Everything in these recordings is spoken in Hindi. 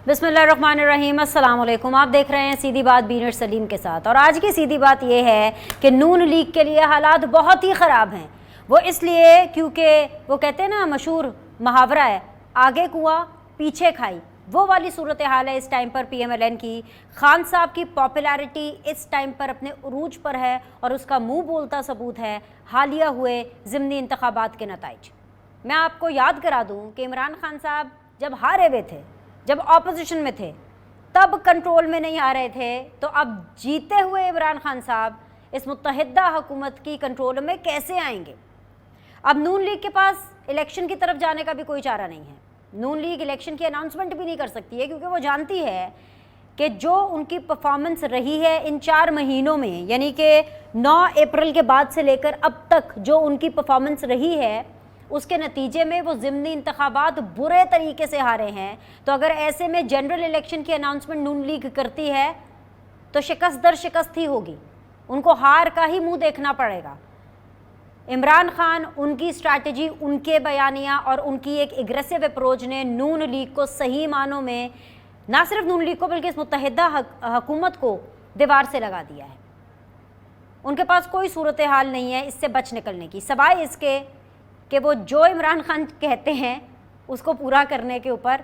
बिस्मिल्लाहिर्रहमानिर्रहीम, अस्सलाम वालेकुम। आप देख रहे हैं सीधी बात बीनर सलीम के साथ। और आज की सीधी बात यह है कि नून लीग के लिए हालात बहुत ही ख़राब हैं। वो इसलिए क्योंकि वो कहते हैं ना, मशहूर मुहावरा है, आगे कुआं पीछे खाई, वो वाली सूरत हाल है इस टाइम पर PMLN की। खान साहब की पॉपुलैरिटी इस टाइम पर अपने उरूज पर है और उसका मुंह बोलता सबूत है हालिया हुए ज़िमनी इंतखाबात के नताइज। मैं आपको याद करा दूं कि इमरान खान साहब जब हारे हुए थे, जब ऑपोजिशन में थे, तब कंट्रोल में नहीं आ रहे थे, तो अब जीते हुए इमरान खान साहब इस मुत्तहिदा हुकूमत की कंट्रोल में कैसे आएंगे। अब नून लीग के पास इलेक्शन की तरफ जाने का भी कोई चारा नहीं है। नून लीग इलेक्शन की अनाउंसमेंट भी नहीं कर सकती है, क्योंकि वो जानती है कि जो उनकी परफॉर्मेंस रही है इन 4 महीनों में, यानी कि 9 अप्रैल के बाद से लेकर अब तक जो उनकी परफॉर्मेंस रही है, उसके नतीजे में वो ज़िमनी इंतखाबात बुरे तरीके से हारे हैं। तो अगर ऐसे में जनरल इलेक्शन की अनाउंसमेंट नून लीग करती है तो शिकस्त दर शिकस्त ही होगी, उनको हार का ही मुंह देखना पड़ेगा। इमरान खान, उनकी स्ट्रैटेजी, उनके बयानिया और उनकी एक एग्रेसिव अप्रोच ने नून लीग को सही मानों में, ना सिर्फ नून लीग को बल्कि इस मुत्तहिदा हुकूमत को दीवार से लगा दिया है। उनके पास कोई सूरत हाल नहीं है इससे बच निकलने की, सिवाय इसके कि वो जो इमरान खान कहते हैं उसको पूरा करने के ऊपर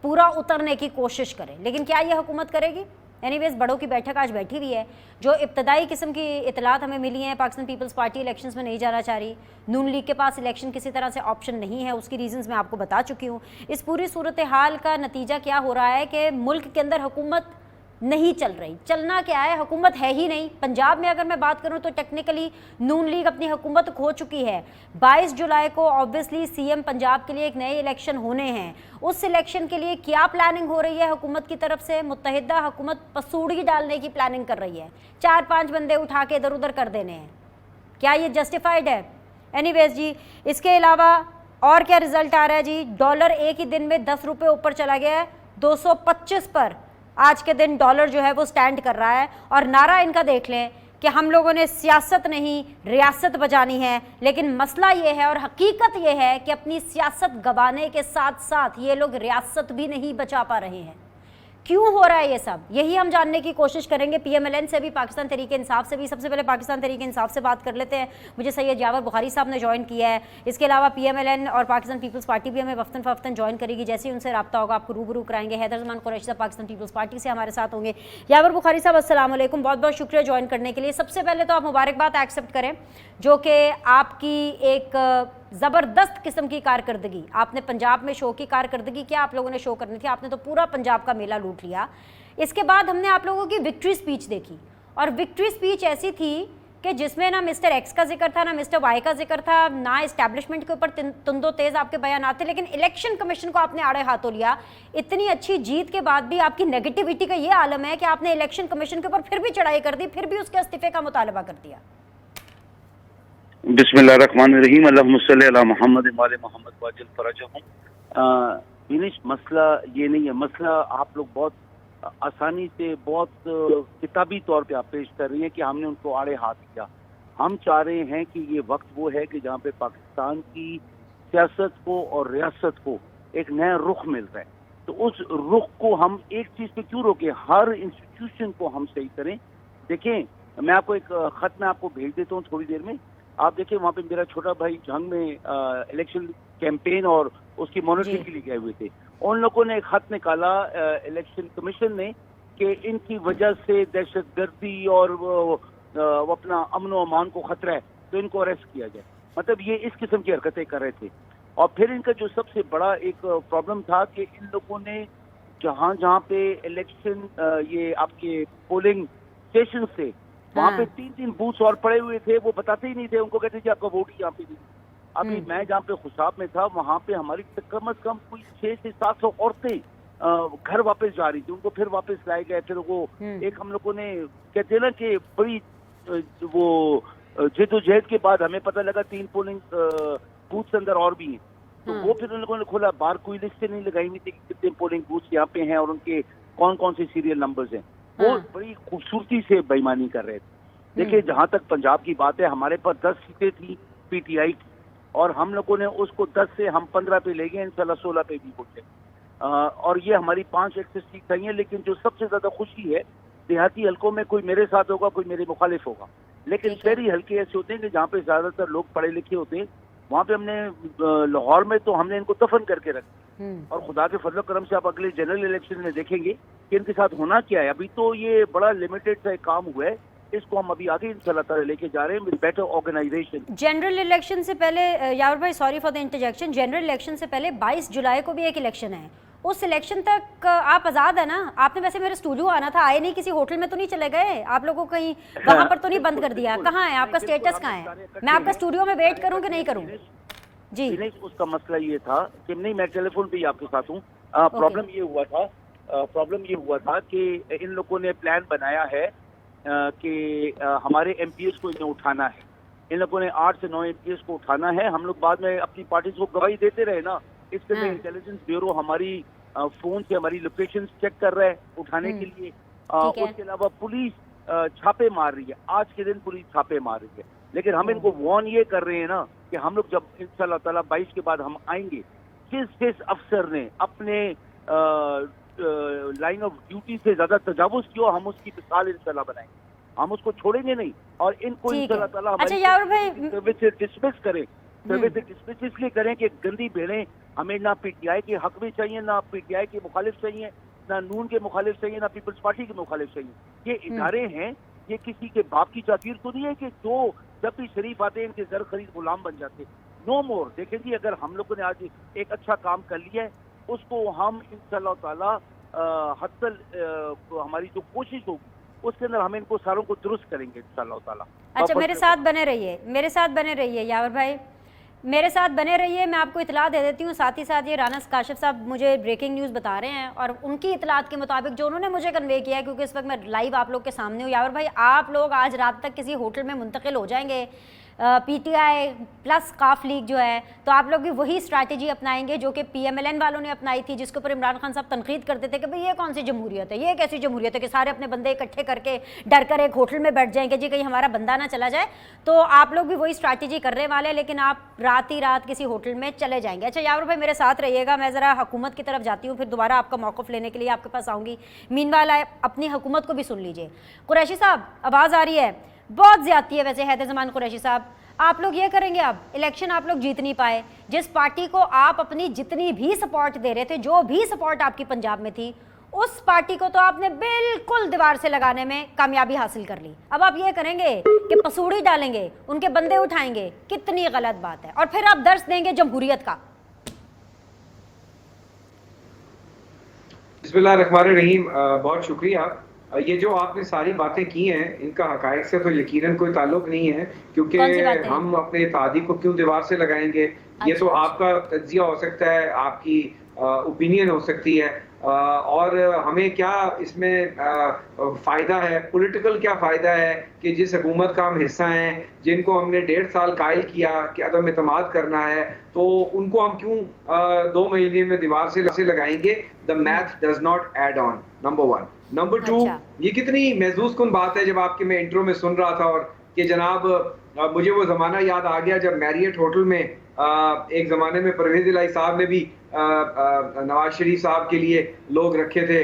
पूरा उतरने की कोशिश करें। लेकिन क्या ये हुकूमत करेगी? एनीवेज, बड़ों की बैठक आज बैठी हुई है। जो इब्तदाई किस्म की इतलात हमें मिली हैं, पाकिस्तान पीपल्स पार्टी इलेक्शंस में नहीं जाना चाह रही। नून लीग के पास इलेक्शन किसी तरह से ऑप्शन नहीं है, उसकी रीजंस मैं आपको बता चुकी हूँ। इस पूरी सूरत हाल का नतीजा क्या हो रहा है कि मुल्क के अंदर हुकूमत नहीं चल रही। चलना क्या है, हुकूमत है ही नहीं। पंजाब में अगर मैं बात करूं तो टेक्निकली नून लीग अपनी हुकूमत खो चुकी है। 22 जुलाई को ऑब्वियसली CM पंजाब के लिए एक नए इलेक्शन होने हैं। उस इलेक्शन के लिए क्या प्लानिंग हो रही है हुकूमत की तरफ से? मुत्तहिदा हुकूमत पसूड़ी डालने की प्लानिंग कर रही है, 4-5 बंदे उठा के इधर उधर कर देने हैं। क्या ये जस्टिफाइड है? एनीवेज जी, इसके अलावा और क्या रिजल्ट आ रहा है जी? डॉलर एक ही दिन में 10 रुपये ऊपर चला गया है, 225 पर आज के दिन डॉलर जो है वो स्टैंड कर रहा है। और नारा इनका देख लें कि हम लोगों ने सियासत नहीं रियासत बचानी है। लेकिन मसला ये है और हकीकत ये है कि अपनी सियासत गंवाने के साथ साथ ये लोग रियासत भी नहीं बचा पा रहे हैं। क्यों हो रहा है ये सब, यही हम जानने की कोशिश करेंगे PMLN से भी, पाकिस्तान तहरीक इंसाफ से भी। सबसे पहले पाकिस्तान तहरीक इंसाफ से बात कर लेते हैं। मुझे सैयद यावर बुखारी साहब ने ज्वाइन किया है। इसके अलावा PMLN और पाकिस्तान पीपल्स पार्टी भी हमें वक्तन फ़वक्तन ज्वाइन करेगी। जैसे ही उनसे रब्ता होगा आपको रूबरू कराएंगे। हैदर जमान कुरैशी साहब पाकिस्तान पीपल्स पार्टी से हमारे साथ होंगे। यावर बुखारी साहब, अस्सलाम वालेकुम, बहुत बहुत शुक्रिया ज्वाइन करने के लिए। सबसे पहले तो आप मुबारकबाद एक्सेप्ट करें, जो कि आपकी एक ज़बरदस्त किस्म की कारकर्दगी, आपने पंजाब में शो की कारकर्दगी क्या आप लोगों ने शो करनी थी, आपने तो पूरा पंजाब का मेला लूट लिया। इसके बाद हमने आप लोगों की विक्ट्री स्पीच देखी, और विक्ट्री स्पीच ऐसी थी कि जिसमें ना मिस्टर X का जिक्र था, ना मिस्टर Y का जिक्र था, ना इस्टेब्लिशमेंट के ऊपर तुंदो तेज़ आपके बयान आते, लेकिन इलेक्शन कमीशन को आपने आड़े हाथों लिया। इतनी अच्छी जीत के बाद भी आपकी नेगेटिविटी का ये आलम है कि आपने इलेक्शन कमीशन के ऊपर फिर भी चढ़ाई कर दी, फिर भी उसके इस्तीफे का मुतालबा कर दिया। बिस्मिल्लाहिर्रहमानिर्रहीम, अल्लाहुम्मा सल्ली अला मोहम्मद वाले मोहम्मद वाजिल फरजहुम। फिनिश मसला ये नहीं है, मसला आप लोग बहुत आसानी से, बहुत किताबी तौर पे आप पेश कर रही हैं कि हमने उनको आड़े हाथ किया। हम चाह रहे हैं कि ये वक्त वो है कि जहाँ पे पाकिस्तान की सियासत को और रियासत को एक नया रुख मिल रहा है, तो उस रुख को हम एक चीज पे क्यों रोके, हर इंस्टीट्यूशन को हम सही करें। देखें, मैं आपको एक खत में आपको भेज देता हूँ थोड़ी देर में, आप देखिए वहाँ पे मेरा छोटा भाई जंग में इलेक्शन कैंपेन और उसकी मॉनिटरिंग के लिए गए हुए थे। उन लोगों ने एक खत निकाला इलेक्शन कमीशन ने कि इनकी वजह से दहशतगर्दी और वो अपना अमन व अमान को खतरा है, तो इनको अरेस्ट किया जाए। मतलब ये इस किस्म की हरकतें कर रहे थे। और फिर इनका जो सबसे बड़ा एक प्रॉब्लम था कि इन लोगों ने जहाँ जहाँ पे इलेक्शन ये आपके पोलिंग स्टेशन से वहाँ पे 3-3 बूथ और पड़े हुए थे, वो बताते ही नहीं थे। उनको कहते थे आपका वोट ही यहाँ पे नहीं। अभी मैं जहाँ पे खुशाब में था, वहाँ पे हमारी कम अज कम कोई 600 से 700 औरतें घर वापस जा रही थी, उनको फिर वापस लाए गए। फिर वो एक हम लोगों ने कहते ना कि बड़ी वो जद्दोजहद के बाद हमें पता लगा 3 पोलिंग बूथ अंदर और भी हैं, तो वो फिर उन लोगों ने खोला। बाहर कोई लिस्ट नहीं लगाई हुई थी कि कितने पोलिंग बूथ यहाँ पे हैं और उनके कौन कौन से सीरियल नंबर्स हैं। वो बड़ी खूबसूरती से बेईमानी कर रहे थे। देखिए, जहां तक पंजाब की बात है, हमारे पास 10 सीटें थी PTI की, और हम लोगों ने उसको 10 से हम 15 पे ले गए, इंशाल्लाह 16 पे भी पहुंचे। और ये हमारी 5 एक्सेस सीट आई हैं। लेकिन जो सबसे ज्यादा खुशी है, देहाती हलकों में कोई मेरे साथ होगा, कोई मेरे मुखालिफ होगा, लेकिन शहरी हल्के ऐसे होते हैं कि जहाँ पे ज्यादातर लोग पढ़े लिखे होते हैं, वहाँ पे हमने लाहौर में तो हमने इनको दफन करके रखा। और खुदा के फजल करम से आप अगले जनरल इलेक्शन में देखेंगे कि इनके साथ होना क्या है। अभी तो ये बड़ा लिमिटेड सा एक काम हुआ है, इसको हम अभी आगे इंशाल्लाह ताला लेके जा रहे हैं with better organization. General election से पहले यावर भाई, sorry for the interjection, general election से पहले 22 जुलाई को भी एक इलेक्शन है। उस इलेक्शन तक आप आज़ाद है ना? आपने वैसे मेरे स्टूडियो आना था, आए नहीं, किसी होटल में तो नहीं चले गए आप लोगों को, कहीं वहां पर तो नहीं बंद कर दिया? कहाँ है आपका स्टेटस, कहाँ है? मैं आपका स्टूडियो में वेट करूँ कि नहीं करूँ? जी नहीं, उसका मसला ये था कि नहीं, मैं टेलीफोन पे ही आपके साथ हूँ। प्रॉब्लम ये हुआ था कि इन लोगों ने प्लान बनाया है कि हमारे एमपीएस को इन्हें उठाना है। इन लोगों ने 8 से 9 एमपीएस को उठाना है। हम लोग बाद में अपनी पार्टी को गवाही देते रहे ना, इसके लिए इंटेलिजेंस ब्यूरो हमारी फोन से हमारी लोकेशन चेक कर रहा है उठाने के लिए। उसके अलावा पुलिस छापे मार रही है, आज के दिन पुलिस छापे मार रही है। लेकिन हम इनको वार्न ये कर रहे हैं ना कि हम लोग जब इंशाल्लाह ताला 22 के बाद हम आएंगे, जिस अफसर ने अपने लाइन ऑफ ड्यूटी से ज्यादा तजावुज किया, हम उसकी मिसाल इंशाल्लाह बनाएंगे, हम उसको छोड़ेंगे नहीं। और इनको इंशाल्लाह ताला हमारी सर्विस से डिसमिस करें, सर्विस से डिसमिस इसलिए करें कि गंदी भेड़ें हमें ना पीटीआई के हक में चाहिए, ना पीटीआई के मुखालिफ चाहिए, ना नून के मुखालिफ चाहिए, ना पीपल्स पार्टी के मुखालिफ चाहिए। ये इदारे हैं, ये किसी के बाप की जागीर तो नहीं है कि जो जब भी शरीफ आते हैं इनके जर खरीद गुलाम बन जाते। नो मोर। देखें जी, अगर हम लोगों ने आज एक अच्छा काम कर लिया है, उसको हम इंशाल्लाह ताला हसल हमारी जो कोशिश होगी उसके अंदर हम इनको सारों को दुरुस्त करेंगे इंशाल्लाह ताला। अच्छा, मेरे साथ बने रहिए, मेरे साथ बने रहिए यावर भाई, मेरे साथ बने रहिए। मैं आपको इतला दे देती हूँ, साथ ही साथ ये राना काशिफ साहब मुझे ब्रेकिंग न्यूज़ बता रहे हैं और उनकी इतलात के मुताबिक जो उन्होंने मुझे कन्वे किया है, क्योंकि इस वक्त मैं लाइव आप लोग के सामने हूँ। यावर भाई, आप लोग आज रात तक किसी होटल में मुंतकिल हो जाएंगे, पीटीआई प्लस काफ लीग जो है, तो आप लोग भी वही स्ट्रैटेजी अपनाएंगे जो कि पीएमएलएन वालों ने अपनाई थी, जिसके ऊपर इमरान खान साहब तनकीद करते थे कि भाई ये कौन सी जमहूरियत है, ये कैसी जमहूरियत है कि सारे अपने बंदे इकट्ठे करके डर कर एक होटल में बैठ जाएंगे जी कहीं हमारा बंदा ना चला जाए। तो आप लोग भी वही स्ट्रैटेजी कर रहे वाले हैं, लेकिन आप रात ही रात किसी होटल में चले जाएंगे। अच्छा यावर भाई, मेरे साथ रहिएगा, मैं ज़रा हुकूमत की तरफ जाती हूँ, फिर दोबारा आपका मौक़िफ़ लेने के लिए आपके पास आऊँगी। मीनवाइल अपनी हुकूमत को भी सुन लीजिए। कुरैशी साहब, आवाज़ आ रही है? बहुत ज़्यादती है वैसे हैदर ज़मान कुरैशी साहब। आप लोग ये करेंगे, अब इलेक्शन आप लोग जीत नहीं पाए, जिस पार्टी को आप अपनी जितनी भी सपोर्ट दे रहे थे, जो भी सपोर्ट आपकी पंजाब में थी, उस पार्टी को तो आपने बिल्कुल दीवार से लगाने में कामयाबी हासिल कर ली। अब आप ये करेंगे कि पसूड़ी डालेंगे, उनके बंदे उठाएंगे, कितनी गलत बात है, और फिर आप दर्श देंगे जमहूरियत का। बिस्मिल्लाहिर्रहमानिर्रहीम, बहुत शुक्रिया। ये जो आपने सारी बातें की हैं, इनका हकायक से तो यकीनन कोई ताल्लुक नहीं है, क्योंकि हम अपने इत्तेहादी को क्यों दीवार से लगाएंगे? ये तो आपका तज्जिया हो सकता है, आपकी ओपिनियन हो सकती है, और हमें क्या इसमें फ़ायदा है, पॉलिटिकल क्या फ़ायदा है कि जिस हुकूमत का हम हिस्सा हैं, जिनको हमने 1.5 साल कायल किया कि अदम एतमाद करना है, तो उनको हम क्यों 2 महीने में दीवार से लगाएंगे? The math does not add on, number 1। Number 2, ये कितनी महसूस कुन बात है, जब आपके मैं इंट्रो में सुन रहा था और कि जनाब मुझे वो ज़माना याद आ गया जब मैरियट होटल में एक ज़माने में परवेज़ इलाही साहब ने भी नवाज शरीफ साहब के लिए लोग रखे थे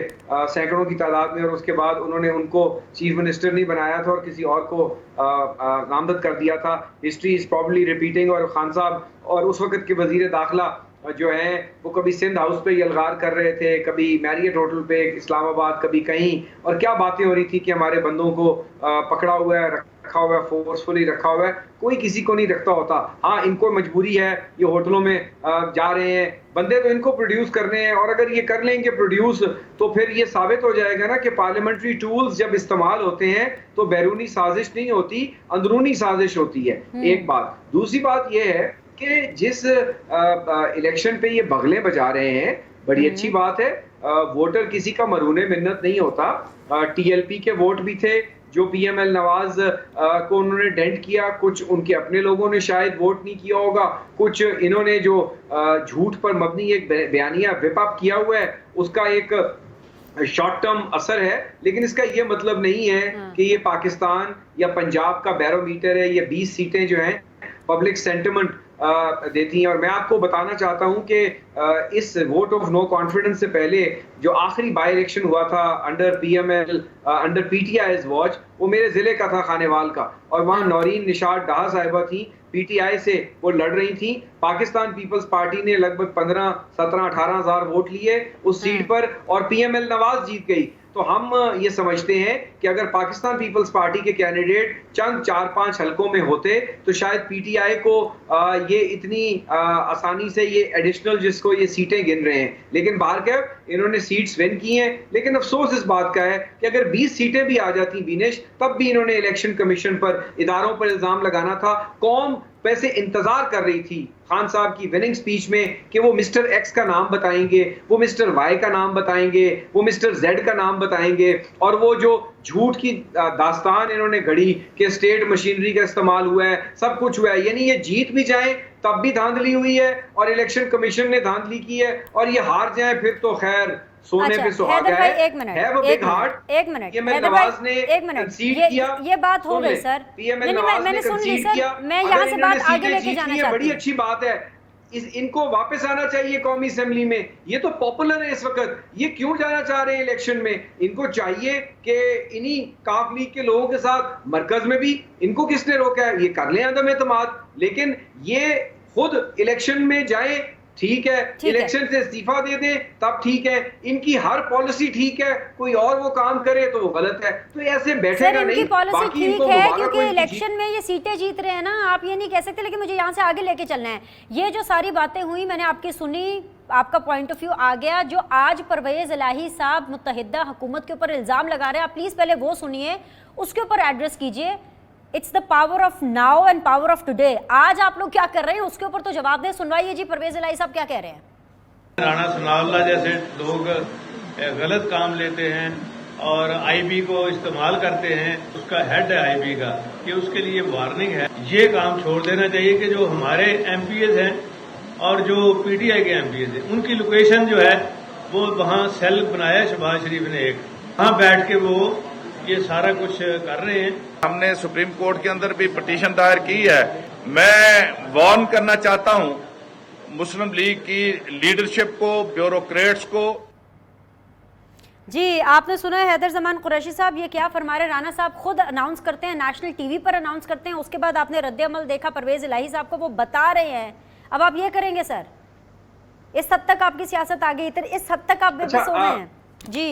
सैकड़ों की तादाद में, और उसके बाद उन्होंने उनको चीफ मिनिस्टर नहीं बनाया था और किसी और को नामजद कर दिया था। History is probably repeating. और खान साहब और उस वक्त के वज़ीर दाखिला जो हैं वो कभी सिंध हाउस पे यलगार कर रहे थे, कभी मैरियट होटल पे इस्लामाबाद, कभी कहीं, और क्या बातें हो रही थी कि हमारे बंदों को पकड़ा हुआ है, रखा हुआ है, फोर्सफुली रखा हुआ है। कोई किसी को नहीं रखता होता। हाँ, इनको मजबूरी है, ये होटलों में जा रहे हैं, बंदे तो इनको प्रोड्यूस करने हैं, और अगर ये कर लेंगे प्रोड्यूस तो फिर ये साबित हो जाएगा ना कि पार्लियामेंट्री टूल्स जब इस्तेमाल होते हैं तो बैरूनी साजिश नहीं होती, अंदरूनी साजिश होती है। एक बात। दूसरी बात ये है कि जिस इलेक्शन पे ये बगले बजा रहे हैं, बड़ी अच्छी बात है, वोटर किसी का मरूने मिन्नत नहीं होता। टीएलपी के वोट भी थे जो पीएमएल नवाज को उन्होंने डेंट किया, कुछ उनके अपने लोगों ने शायद वोट नहीं किया होगा, कुछ इन्होंने जो झूठ पर मबनी एक बयानिया विप अप किया हुआ है उसका एक शॉर्ट टर्म असर है। लेकिन इसका ये मतलब नहीं है कि ये पाकिस्तान या पंजाब का बैरोमीटर है। ये 20 सीटें जो हैं पब्लिक सेंटिमेंट देती हैं। और मैं आपको बताना चाहता हूं कि इस वोट ऑफ नो कॉन्फिडेंस से पहले जो आखिरी बाई इलेक्शन हुआ था अंडर पीएमएल, अंडर पीटीआई's वॉच, वो मेरे जिले का था, खानेवाल का, और वहां नौरीन निशात डाहा साहिबा थी, पीटीआई से वो लड़ रही थी। पाकिस्तान पीपल्स पार्टी ने लगभग 15, 17, 18 हजार वोट लिए उस सीट पर और पीएमएल नवाज जीत गई। तो हम ये समझते हैं कि अगर पाकिस्तान पीपल्स पार्टी के कैंडिडेट चंद 4-5 हलकों में होते तो शायद पीटीआई को ये इतनी आसानी से ये एडिशनल जिसको ये सीटें गिन रहे हैं, लेकिन बाहरकैफ इन्होंने सीट्स विन की हैं। लेकिन अफसोस इस बात का है कि अगर 20 सीटें भी आ जाती बिनेश, तब भी इन्होंने इलेक्शन कमीशन पर, इदारों पर इल्जाम लगाना था। कौम वैसे इंतजार कर रही थी खान साहब की विनिंग स्पीच में कि वो मिस्टर एक्स का नाम बताएंगे, वो मिस्टर वाई का नाम बताएंगे, वो मिस्टर जेड का नाम बताएंगे, और वो जो झूठ की दास्तान इन्होंने घड़ी कि स्टेट मशीनरी का इस्तेमाल हुआ है, सब कुछ हुआ है, यानी ये जीत भी जाए तब भी धांधली हुई है और इलेक्शन कमीशन ने धांधली की है, और ये हार जाए फिर तो खैर सोने पे सुहागा है। एक मिनट, ये मैं नवाज ने कंसीड किया, ये बात हो गई सर, मैंने सुन ली सर, मैं यहाँ से बात आगे लेके जाना चाहती हूँ। बड़ी अच्छी बात है, इनको वापस आना चाहिए कौमी असेंबली में, ये तो पॉपुलर है इस वक्त, ये क्यों जाना चाह रहे हैं इलेक्शन में? इनको चाहिए कि इन्हीं काफ लीग के लोगों के साथ मरकज में भी, इनको किसने रोका है? ये कर लें अदम एतमाद, लेकिन ये खुद इलेक्शन में जाए, ठीक है, इलेक्शन से इस्तीफा दे दें तब ठीक है, इनकी हर पॉलिसी ठीक है, कोई और वो काम करे तो वो गलत है, तो ऐसे बैठेगा नहीं। पॉलिसी ठीक है क्योंकि इलेक्शन में ये सीटें जीत रहे हैं ना, आप ये नहीं कह सकते। लेकिन मुझे यहाँ से आगे लेके चलना है। ये जो सारी बातें हुई मैंने आपकी सुनी, आपका पॉइंट ऑफ व्यू आ गया। जो आज परवेज इलाही साहब मुत्तहिदा हुकूमत के ऊपर इल्जाम लगा रहे हैं, आप प्लीज पहले वो सुनिए, उसके ऊपर एड्रेस कीजिए। It's the power of now and power of today. आज आप लोग क्या कर रहे हैं उसके ऊपर तो जवाब दें। सुनवाइए जी, परवेज इलाही साहब क्या कह रहे हैं। राणा सनाउल्लाह जैसे लोग गलत काम लेते हैं और आईबी को इस्तेमाल करते हैं, उसका हेड है आईबी का, कि उसके लिए वार्निंग है। ये काम छोड़ देना चाहिए कि जो हमारे एमपीएस हैं और जो पीटीआई के एमपीएस हैं, उनकी लोकेशन जो है वो वहां सेल बनाया शहबाज शरीफ ने, एक वहां बैठ के वो ये सारा कुछ कर रहे हैं। हमने सुप्रीम कोर्ट के अंदर भी पिटीशन दायर की है। मैं वार्न करना चाहता हूं मुस्लिम लीग की लीडरशिप को, ब्यूरोक्रेट्स को। जी, आपने सुना है हैदर जमान कुरैशी साहब ये क्या फरमा रहे। राणा साहब खुद अनाउंस करते हैं, नेशनल टीवी पर अनाउंस करते हैं, उसके बाद आपने रद्द-ए-अमल देखा परवेज इलाही साहब को, वो बता रहे हैं। अब आप ये करेंगे सर? इस हद तक आपकी सियासत आ गई, इस हद तक आप बेबस हो गए हैं जी।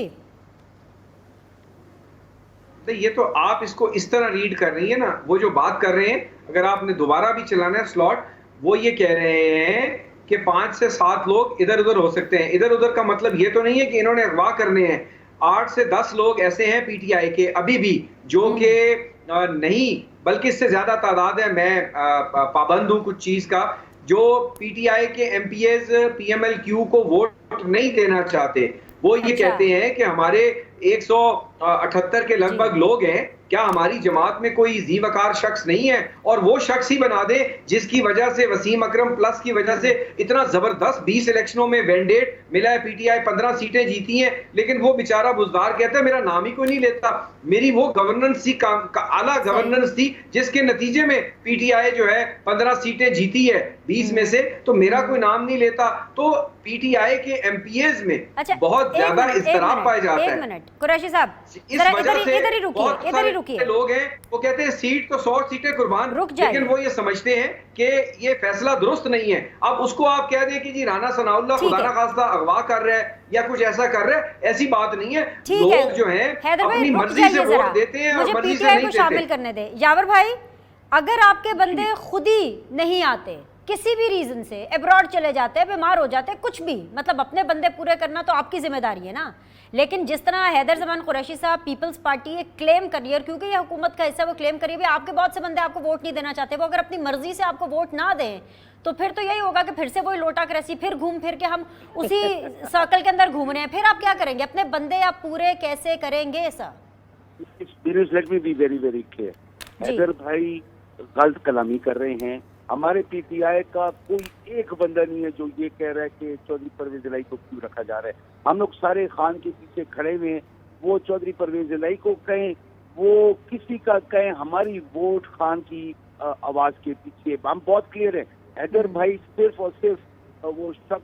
ये तो आप इसको इस तरह रीड कर रही है ना, वो जो बात कर रहे हैं, अगर आपने दोबारा भी चलाना है स्लॉट, वो ये कह रहे हैं कि 5 से 7 लोग इधर उधर हो सकते हैं। इधर उधर का मतलब ये तो नहीं है कि इन्होंने अगवा करने हैं। 8 से 10 लोग ऐसे हैं पीटीआई के अभी भी जो कि नहीं, बल्कि इससे ज्यादा तादाद है, मैं पाबंद हूं कुछ चीज का, जो पीटीआई के एमपीएस पीएमएलक्यू को वोट नहीं देना चाहते। वो ये कहते हैं कि हमारे 178 के लगभग लोग हैं, क्या हमारी जमात में कोई जी वकार शख्स नहीं है? और वो शख्स ही बना दे जिसकी वजह से वसीम अकरम प्लस की वजह से इतना जबरदस्त 20 इलेक्शनों में मैंडेट मिला है, पीटीआई 15 सीटें जीती हैं, लेकिन वो बेचारा बुजदार कहता है मेरा नाम ही कोई नहीं लेता। मेरी वो गवर्नेंस थी, आला गवर्नेंस थी, जिसके नतीजे में पीटीआई जो है 15 सीटें जीती है 20 में से, तो मेरा कोई नाम नहीं लेता। तो पीटीआई के एमपीएस में बहुत ज्यादा इस्तराब पाया जाता है। एक मिनट कुरैशी साहब, इस वजह से इधर ही रुकिए। लोग हैं वो कहते हैं सीट तो 100 सीटें कुर्बान, लेकिन वो ये समझते हैं कि ये फैसला दुरुस्त नहीं है। अब उसको आप कह दें कि जी राणा सनाउल्लाह खुदा ना खास्ता अगवा कर रहा है या कुछ ऐसा कर रहा है, ऐसी बात नहीं है। लोग जो हैं अपनी मर्जी से वोट देते हैं और मर्जी से नहीं देते। शामिल करने दे यावर भाई, अगर आपके बंदे खुद ही नहीं आते, किसी भी रीजन से अब्रॉड चले जाते हैं, बीमार हो जाते हैं, कुछ भी, मतलब अपने बंदे पूरे करना तो आपकी जिम्मेदारी है ना। लेकिन जिस तरह हैदर जमान कुरैशी साहब पीपल्स पार्टी एक क्लेम करिए, क्योंकि ये हुकूमत का हिस्सा, वो क्लेम करिए भी आपके बहुत से बंदे आपको वोट नहीं देना चाहते। वो अगर अपनी मर्जी से आपको वोट ना दें तो फिर तो यही होगा कि फिर से वही लोटा क्रैसी, फिर घूम फिर के हम उसी सर्कल के अंदर घूम रहे हैं। फिर आप क्या करेंगे? अपने बंदे आप पूरे कैसे करेंगे ऐसा? Let me be very very clear. Haider भाई गलत कलामी कर रहे हैं। हमारे पीटीआई का कोई एक बंदा नहीं है जो ये कह रहा है कि चौधरी परवेज इलाही को क्यों रखा जा रहा है। हम लोग सारे खान के पीछे खड़े हुए हैं। वो चौधरी परवेज इलाही को कहें, वो किसी का कहें, हमारी वोट खान की आवाज के पीछे। हम बहुत क्लियर है, हैदर भाई सिर्फ और सिर्फ वो सब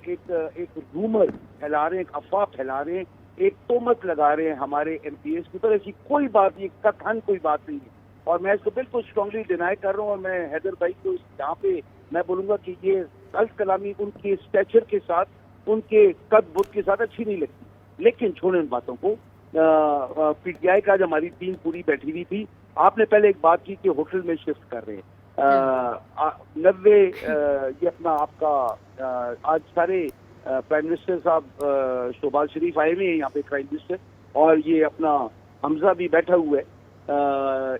एक रूमर फैला रहे हैं, एक अफवाह फैला रहे हैं, एक तोहमत लगा रहे हैं हमारे एमपीएस के ऊपर। ऐसी कोई बात नहीं, कथन कोई बात नहीं है, और मैं इसको बिल्कुल स्ट्रांगली डिनाई कर रहा हूँ। और मैं हैदर भाई को यहाँ पे मैं बोलूंगा कि ये गलत कलामी उनके स्टैचर के साथ, उनके कद बुद्ध के साथ अच्छी नहीं लगती। लेकिन छोड़े उन बातों को। पीटीआई का आज हमारी टीम पूरी बैठी हुई थी। आपने पहले एक बात की कि होटल में शिफ्ट कर रहे हैं 90 ये अपना आपका आज सारे प्राइम मिनिस्टर साहब शोबाज शरीफ आए हुए हैं यहाँ पे, प्राइम मिनिस्टर, और ये अपना हमजा भी बैठा हुआ है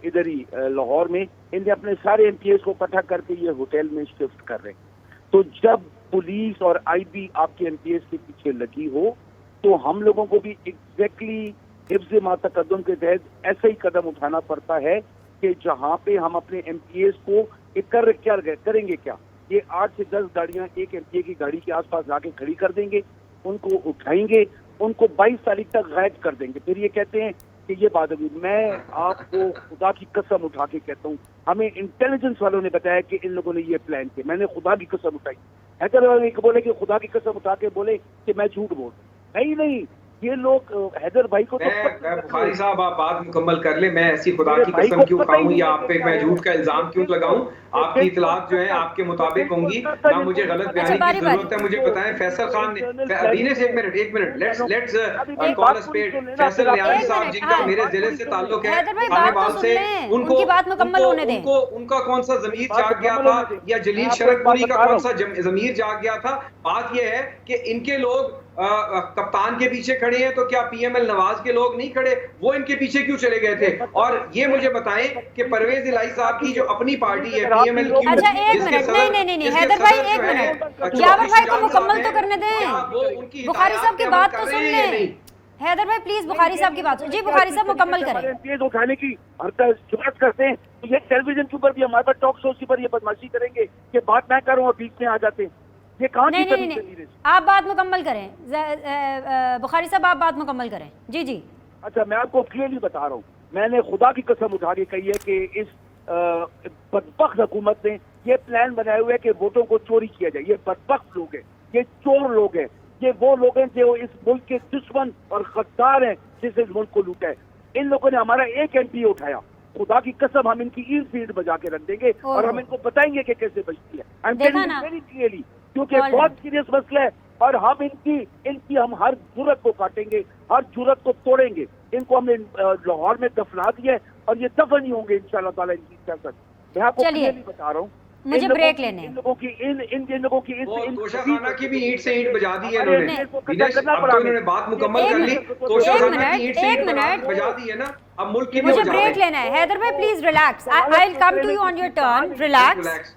इधर ही लाहौर में। इनने अपने सारे एमपीएस को इकट्ठा करके ये होटल में शिफ्ट कर रहे हैं। तो जब पुलिस और आईबी आपके एमपीएस के पीछे लगी हो तो हम लोगों को भी एग्जैक्टली हिफ्ज़ मातकद्दुम के तहत ऐसा ही कदम उठाना पड़ता है कि जहाँ पे हम अपने एमपीएस को क्या करेंगे, क्या ये 8 से 10 गाड़ियां एक एमपीए की गाड़ी के आसपास लाके खड़ी कर देंगे, उनको उठाएंगे, उनको 22 तारीख तक गायब कर देंगे। फिर ये कहते हैं कि ये बात होगी। मैं आपको खुदा की कसम उठा के कहता हूँ, हमें इंटेलिजेंस वालों ने बताया कि इन लोगों ने ये प्लान किया। मैंने खुदा की कसम उठाई। हैदर वाले बोले कि खुदा की कसम उठा के बोले कि मैं झूठ बोल, नहीं, ये लोग हैदर भाई को बुखारी साहब आप बात मुकम्मल कर ले। मैं ऐसी खुदा की कसम क्यों खाऊं या आप पे मैं झूठ का इल्जाम क्यों लगाऊं? आपकी इतलात जो है आपके मुताबिक होंगी, ना मुझे गलत बयानी की जरूरत है। मुझे बताएं फैसल खान ने दीनेश एक minute let's call a spade. Faisal Riazi साहब जिनका मेरे जिले से ताल्लुक है, खानेवाल से, उनको बात मुकम्मल होने दें। उनका कौन सा जमीर जाग गया था या जलील शरकपुरी का कौन सा जमीर जाग गया था? बात यह है कि इनके लोग कप्तान के पीछे खड़े हैं, तो क्या पीएमएल नवाज के लोग नहीं खड़े? वो इनके पीछे क्यों चले गए थे? और ये मुझे बताएं कि परवेज इलाही साहब की जो अपनी पार्टी है पीएमएल क्यों? अच्छा एक मिनट, नहीं हैदर भाई एक मिनट, यावर भाई को मुकम्मल तो करने दें। बुखारी साहब की बात तो सुन लें। हैदर भाई प्लीज बुखारी साहब की बात। जी बुखारी साहब मुकम्मल करें। तेज उठाने की जुर्रत करते हैं तो ये टेलीविजन के ऊपर भी, हमारे पास टॉक शो के ऊपर ये बदमाशी करेंगे कि बात मैं करूँ और बीच में आ जाते हैं। ये कहाँ नहीं, आप बात मुकम्मल करें। बुखारी साहब आप बात मुकम्मल करें। जी। अच्छा, मैं आपको क्लियरली बता रहा हूँ, मैंने खुदा की कसम उठा के कही है कि इस बदबख्त हुकूमत ने ये प्लान बनाए हुए है कि वोटों को चोरी किया जाए। ये बदबख्त लोग हैं, ये चोर लोग हैं, ये वो लोग हैं जो इस मुल्क के दुश्मन और गद्दार हैं जिसने इस मुल्क को लूटा है। इन लोगों ने हमारा एक एमपी उठाया। खुदा की कसम हम इनकी ईद फीड बजा के रख देंगे और हम इनको बताएंगे कि कैसे बचती है। I am telling you very clearly, क्योंकि बहुत सीरियस मसला है और हम इनकी हम हर जुर्रत को काटेंगे, हर जुर्रत को तोड़ेंगे। इनको हमने लाहौर में दफना दिया और ये दफन ही होंगे इंशाल्लाह ताला इनकी सियासत। मैं आपको क्लियरली बता रहा हूँ। मुझे ब्रेक लेने इन लोगों की इन लोगों की तोशाखाना की भी ईंट से ईंट बजा दी है इन्होंने। अब तो इन्होंने बात मुकम्मल कर ली। तोशाखाना की ईंट से ईंट बजा दी है ना, अब मुल्क की मुझे ब्रेक लेना है। हैदर भाई please relax, I will come to you on your turn. Relax,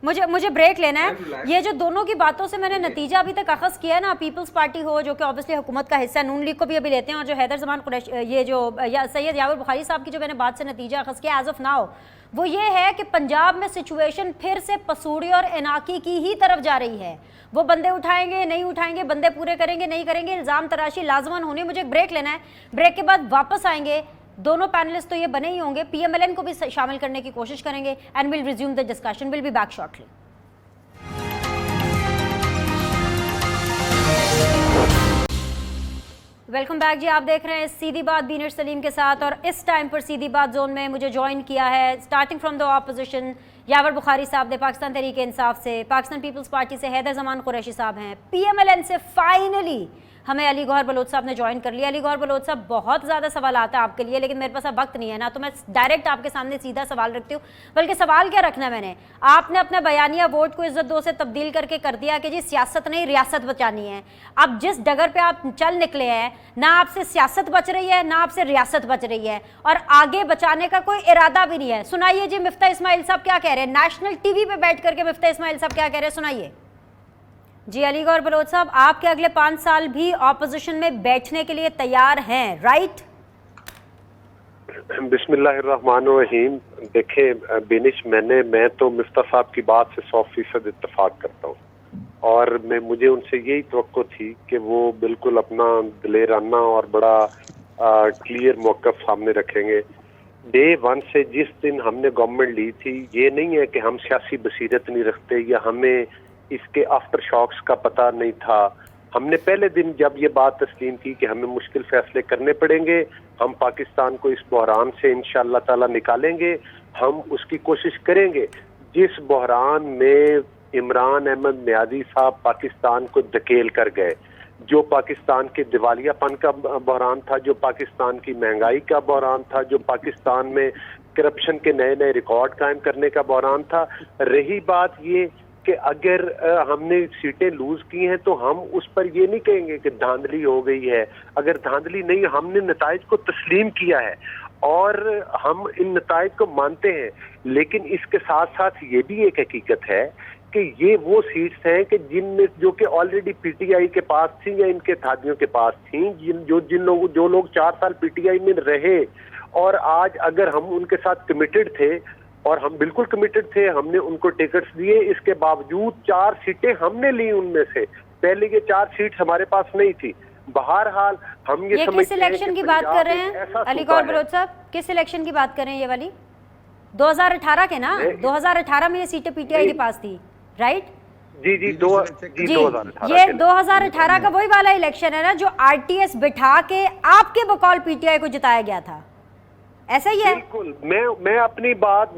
मुझे ब्रेक लेना है। ये जो दोनों की बातों से मैंने नतीजा अभी तक अखज़ किया है ना, पीपल्स पार्टी हो जो कि ऑब्वियसली हुकूमत का हिस्सा, नून लीग को भी अभी लेते हैं, और जो हैदर ज़मान कुरैशी, ये जो सैयद यावर बुखारी साहब की जो मैंने बात से नतीजा अखज़ किया एज ऑफ नाउ, वो ये है कि पंजाब में सिचुएशन फिर से पसूड़ी और इनाकी की ही तरफ जा रही है। वो बंदे उठाएंगे नहीं उठाएंगे, बंदे पूरे करेंगे नहीं करेंगे, इल्ज़ाम तराशी लाजमन होनी। मुझे ब्रेक लेना है, ब्रेक के बाद वापस आएंगे। दोनों पैनलिस्ट तो ये बने ही होंगे, पीएमएलएन को भी शामिल करने की कोशिश करेंगे and will resume the discussion. Will be back shortly. Welcome back जी, आप देख रहे हैं सीधी बात बीनर सलीम के साथ, और इस टाइम पर सीधी बात जोन में मुझे ज्वाइन किया है स्टार्टिंग फ्रॉम द ऑपोजिशन यावर बुखारी साहब ने पाकिस्तान तहरीक इंसाफ से, पाकिस्तान पीपल्स पार्टी से हैदर ज़मान कुरैशी साहब हैं, पीएमएलएन से फाइनली हमें अली गौहर बलोच साहब ने ज्वाइन कर लिया। अली गौहर बलोच साहब, बहुत ज़्यादा सवाल आता है आपके लिए, लेकिन मेरे पास अब वक्त नहीं है ना, तो मैं डायरेक्ट आपके सामने सीधा सवाल रखती हूँ। बल्कि सवाल क्या रखना है मैंने, आपने अपना बयानिया वोट को इज्जत दो से तब्दील करके कर दिया कि जी सियासत नहीं रियासत बचानी है। अब जिस डगर पे आप चल निकले हैं, ना आपसे सियासत बच रही है ना आपसे रियासत बच रही है, और आगे बचाने का कोई इरादा भी नहीं है। सुनाइए जी मिफ्ता इस्माइल साहब क्या कह रहे हैं, नेशनल टीवी पे बैठ करके मिफ्ता इस्माइल साहब क्या कह रहे हैं, सुनाइए जी। अली गौहर बलोच साहब, आपके अगले 5 साल भी ऑपोजिशन में बैठने के लिए तैयार हैं, राइट? बिस्मिल्लाहिर्रहमानिर्रहीम। देखें बिनिश, मैं तो मिफ्ता साहब की बात से 100% इत्तेफाक करता हूँ, और मुझे उनसे यही तवक्को थी कि वो बिल्कुल अपना दिलेराना और बड़ा क्लियर मौक़िफ़ सामने रखेंगे। डे वन से जिस दिन हमने गवर्नमेंट ली थी, ये नहीं है कि हम सियासी बसीरत नहीं रखते या हमें इसके आफ्टर शॉक्स का पता नहीं था। हमने पहले दिन जब ये बात तस्लीम की कि हमें मुश्किल फैसले करने पड़ेंगे, हम पाकिस्तान को इस बहरान से इंशाअल्लाह ताला निकालेंगे, हम उसकी कोशिश करेंगे। जिस बहरान में इमरान अहमद नियाज़ी साहब पाकिस्तान को धकेल कर गए, जो पाकिस्तान के दिवालियापन का बहरान था, जो पाकिस्तान की महंगाई का बहरान था, जो पाकिस्तान में करप्शन के नए नए रिकॉर्ड कायम करने का बहरान था। रही बात ये कि अगर हमने सीटें लूज की हैं तो हम उस पर ये नहीं कहेंगे कि धांधली हो गई है। अगर धांधली नहीं, हमने नताइज को तस्लीम किया है और हम इन नताइज को मानते हैं, लेकिन इसके साथ साथ ये भी एक हकीकत है कि ये वो सीट्स हैं कि जिनमें जो कि ऑलरेडी पीटीआई के पास थी या इनके थादियों के पास थी, जो लोग 4 साल पीटीआई में रहे और आज अगर हम उनके साथ कमिटेड थे, और हम बिल्कुल कमिटेड थे, हमने उनको टिकट्स दिए, इसके बावजूद 4 सीटें हमने ली उनमें से। पहले ये 4 सीट्स हमारे पास नहीं थी। बहरहाल हम ये समझते हैं किस इलेक्शन की बात कर रहे हैं अली गौर बलोच साहब? किस इलेक्शन की बात कर रहे हैं? ये वाली 2018 के ना? 2018 में ये सीटें पीटीआई के पास थी, राइट? जी 2018 ये 2018 का वही वाला इलेक्शन है ना जो आरटीएस बिठा के आपके बकौल पीटीआई को जिताया गया था, ऐसा ही है? बिल्कुल। मैं अपनी बात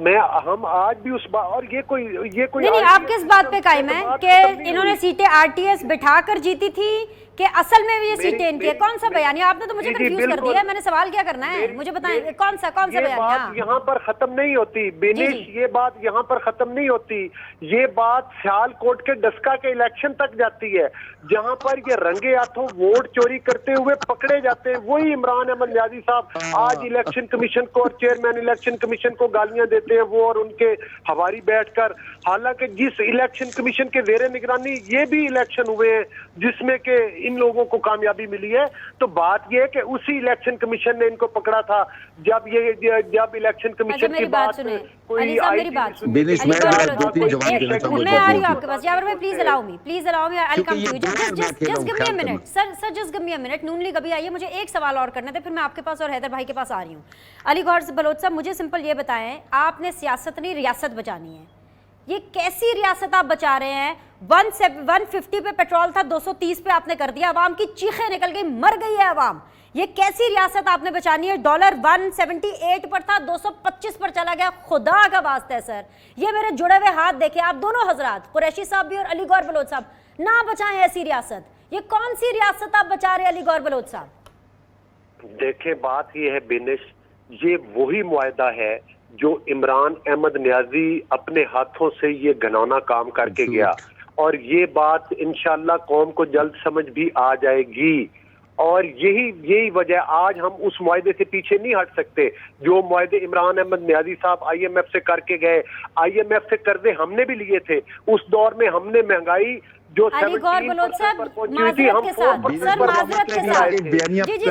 हम आज भी उस बात, और ये कोई नहीं, आप किस बात पे कायम है कि इन्होंने सीटें आरटीएस बिठाकर जीती थी कि असल में ये सीटें इनकी है? कौन सा बयानिया? आपने तो मुझे कंफ्यूज कर दिया है। मैंने सवाल क्या करना है, मुझे बताएं कौन सा बयानिया? यहाँ पर खत्म नहीं होती बेनिश, ये बात यहाँ पर खत्म नहीं होती। ये बात सियालकोट के डस्का के इलेक्शन तक जाती है, जहाँ पर ये रंगे हाथों वोट चोरी करते हुए पकड़े जाते हैं। वही इमरान अहमद नियाज़ी साहब आज इलेक्शन कमीशन को और चेयरमैन इलेक्शन कमीशन को गालियां देते हैं, वो और उनके हवारी बैठकर। हालांकि जिस इलेक्शन कमीशन के जेर निगरानी ये भी इलेक्शन हुए हैं जिसमें के इन लोगों को कामयाबी मिली है, तो बात यह है कि उसी इलेक्शन कमीशन ने इनको पकड़ा था जब इलेक्शन कमीशन की बात कोई मैं आ रही हूं आपके पास। यावर भाई please allow me, I will come to you. Just give me a minute sir, just give me a minute. Noon League अभी आई है, मुझे एक सवाल और करना था, फिर मैं आपके पास और हैदर भाई के पास आ रही हूँ। अली गौर बलोच साहब, मुझे सिंपल ये बताएं, आपने सियासत नहीं रियासत बचानी है, ये कैसी रियासत आप बचा रहे हैं? 150 पे पेट्रोल था, 230 पे आपने कर दिया, अवाम की चीखें निकल गई, मर गई है अवाम। ये कैसी रियासत आपने बचानी है? डॉलर 178 पर था, 225 पर चला गया। खुदा का वास्ता है सर, ये मेरे जुड़े हुए हाथ देखे आप दोनों हजरात, कुरैशी साहब भी और अली गौर बलोच साहब, ना बचाएं ऐसी रियासत। ये कौन सी रियासत आप बचा रहे हैं अली गौर बलोच साहब? देखें, बात ये है बेनिश, ये वही मुआहदा है जो इमरान अहमद नियाज़ी अपने हाथों से ये घिनौना काम करके गया, और ये बात इंशाअल्लाह कौम को जल्द समझ भी आ जाएगी। और यही वजह, आज हम उस मुआहदे से पीछे नहीं हट सकते जो मुआहदे इमरान अहमद नियाज़ी साहब IMF से करके गए। IMF से कर्जे हमने भी लिए थे, उस दौर में हमने महंगाई जो अली गौर बलोच साहब माजरत के साथ, सर माजरत के साथ, जी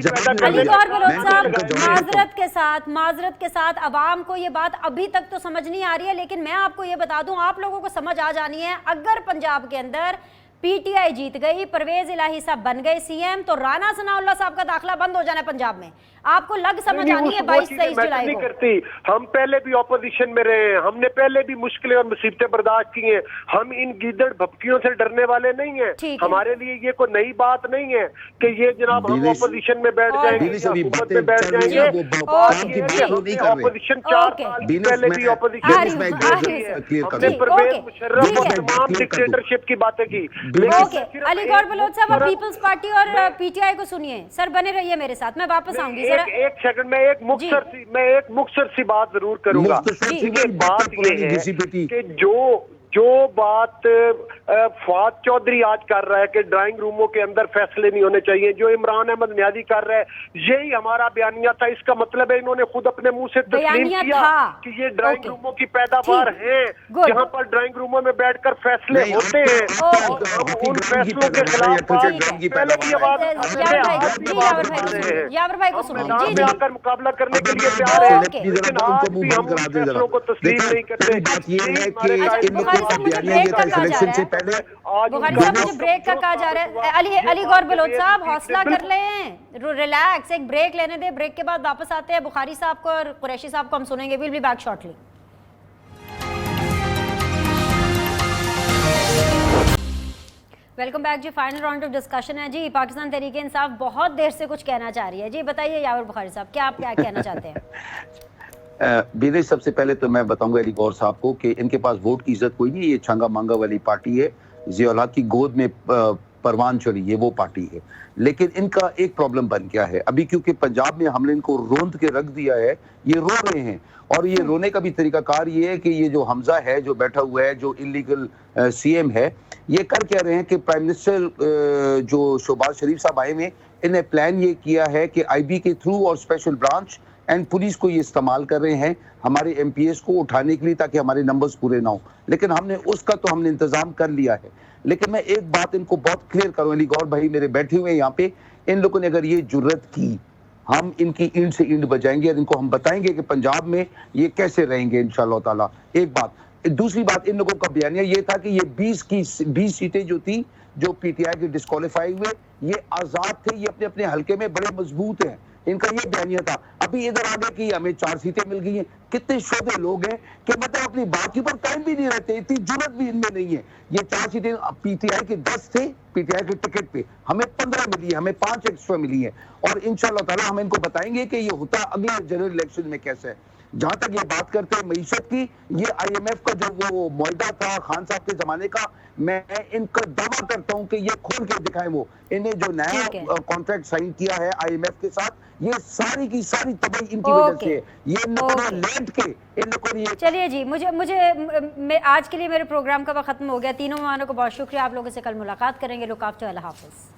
सर अली गौर बलोच साहब माजरत के साथ अवाम को ये बात अभी तक तो समझ नहीं आ रही है, लेकिन मैं आपको ये बता दूं, आप लोगों को समझ आ जानी है। अगर पंजाब के अंदर पीटीआई जीत गई, परवेज इलाही साहब बन गए सीएम, तो राना सनाउल्लाह साहब का दाखिला बंद हो जाना है पंजाब में। आपको लग समझ आनी है 22-23 जुलाई को। करती, हम पहले भी ऑपोजिशन में रहे हैं, हमने पहले भी मुश्किलें और मुसीबतें बर्दाश्त की हैं। हम इन गीदड़ भपकियों से डरने वाले नहीं हैं। हमारे लिए ये कोई नई बात नहीं है कि ये जनाब हम ऑपोजिशन में बैठ जाएंगे, हुकूमत में बैठ जाएंगे। ऑपोजिशन 4 साल पहले भी ऑपोजिशन हमने परवेज मुशर्रफ और तमाम डिक्टेटरशिप की बातें की। अली गौर बलोच साहब, अब पीपल्स पार्टी और पीटीआई को सुनिए। सर बने रहिए मेरे साथ, मैं वापस आऊंगी। एक सेकंड में एक मुख्तसर सी बात जरूर करूंगा। बात ये है कि जो बात फवाद चौधरी आज कर रहा है कि ड्राइंग रूमों के अंदर फैसले नहीं होने चाहिए, जो इमरान अहमद नियाज़ी कर रहा है, यही हमारा बयानिया था। इसका मतलब है इन्होंने खुद अपने मुंह से तस्लीम किया कि ये ड्राइंग रूमों की पैदावार है, जहां पर ड्राइंग रूमों में बैठकर फैसले होते हैं, और हम उन फैसलों के खिलाफ पहले भी आवाज में आकर मुकाबला करने के लिए तैयार है, लेकिन आज भी हम उन फैसलों को तस्लीम नहीं करते। साहब मुझे ब्रेक का कहा जा रहा है, बुखारी साहब मुझे ब्रेक का कहा जा रहा है। अली गौर बलोच साहब हौसला कर लें, रिलैक्स, एक ब्रेक लेने दें, ब्रेक के बाद वापस आते हैं बुखारी साहब को और कुरैशी साहब को हम सुनेंगे। Will be back shortly. Welcome back जी। फाइनल राउंड ऑफ डिस्कशन है जी। पाकिस्तान तहरीक इंसाफ बहुत देर से कुछ कहना चाह रही है जी, बताइए यावर बुखारी साहब क्या आप क्या कहना चाहते हैं? बीने, सबसे पहले तो मैं बताऊंगा अली गौर साहब को कि इनके पास वोट की इज्जत कोई नहीं है। ये छंगा मांगा वाली पार्टी है, ज़िया औलाद की गोद में परवान चढ़ी, ये वो पार्टी है। लेकिन इनका एक प्रॉब्लम बन गया है अभी, क्योंकि पंजाब में हमने इनको रोंद के रख दिया है, ये रो रहे हैं। और ये रोने का भी तरीकाकार ये है कि ये जो हमजा है जो बैठा हुआ है, जो इलीगल सीएम है, ये कर क्या रहे हैं कि प्राइम मिनिस्टर जो शहबाज शरीफ साहब आए हुए, इन्हें प्लान ये किया है कि आईबी के थ्रू और स्पेशल ब्रांच एंड पुलिस को ये इस्तेमाल कर रहे हैं हमारे एमपीएस को उठाने के लिए, ताकि हमारे नंबर्स पूरे ना हो। लेकिन हमने इंतजाम कर लिया है। लेकिन मैं एक बात इनको बहुत क्लियर करूं, अली गौर भाई मेरे बैठे हुए हैं यहाँ पे, इन लोगों ने अगर ये जुर्रत की, हम इनकी ईंट से ईंट बजाएंगे और इनको हम बताएंगे कि पंजाब में ये कैसे रहेंगे इंशाअल्लाह ताला। एक बात। दूसरी बात, इन लोगों का बयानिया ये था कि ये 20 सीटें जो थी जो पीटीआई के डिस्क्वालीफाई हुए, ये आजाद थे, ये अपने अपने हल्के में बड़े मजबूत हैं, इनका ये बयानिया था। अभी इधर आ गया कि हमें 4 सीटें मिल गई हैं। कितने शोधे लोग हैं कि मतलब अपनी बात के ऊपर कायम भी नहीं रहते, इतनी जुर्रत भी इनमें नहीं है। ये 4 सीटें पीटीआई के 10 थे, पीटीआई के टिकट पे हमें 15 मिली है, हमें 5 एक्स्ट्रा मिली है। और इंशाअल्लाह ताला हम इनको बताएंगे कि ये होता अगले जनरल इलेक्शन में कैसे है। जहां तक ये बात करते हैं मईशत की, ये आईएमएफ का जो वो मुआहदा था खान साहब के जमाने का, मैं इनका दावा करता हूं कि ये खोल के दिखाएं। वो इन्हें जो नया कॉन्ट्रैक्ट साइन किया है आईएमएफ के साथ, ये सारी की सारी तबाही इनकी वजह से है। ये लेट के इन लोगों ने। चलिए जी, मैं आज के लिए मेरे प्रोग्राम का वक्त खत्म हो गया। तीनों मेहमानों को बहुत शुक्रिया। आप लोगों से कल मुलाकात करेंगे। लुक आफ्टर, अल्लाह हाफिज़।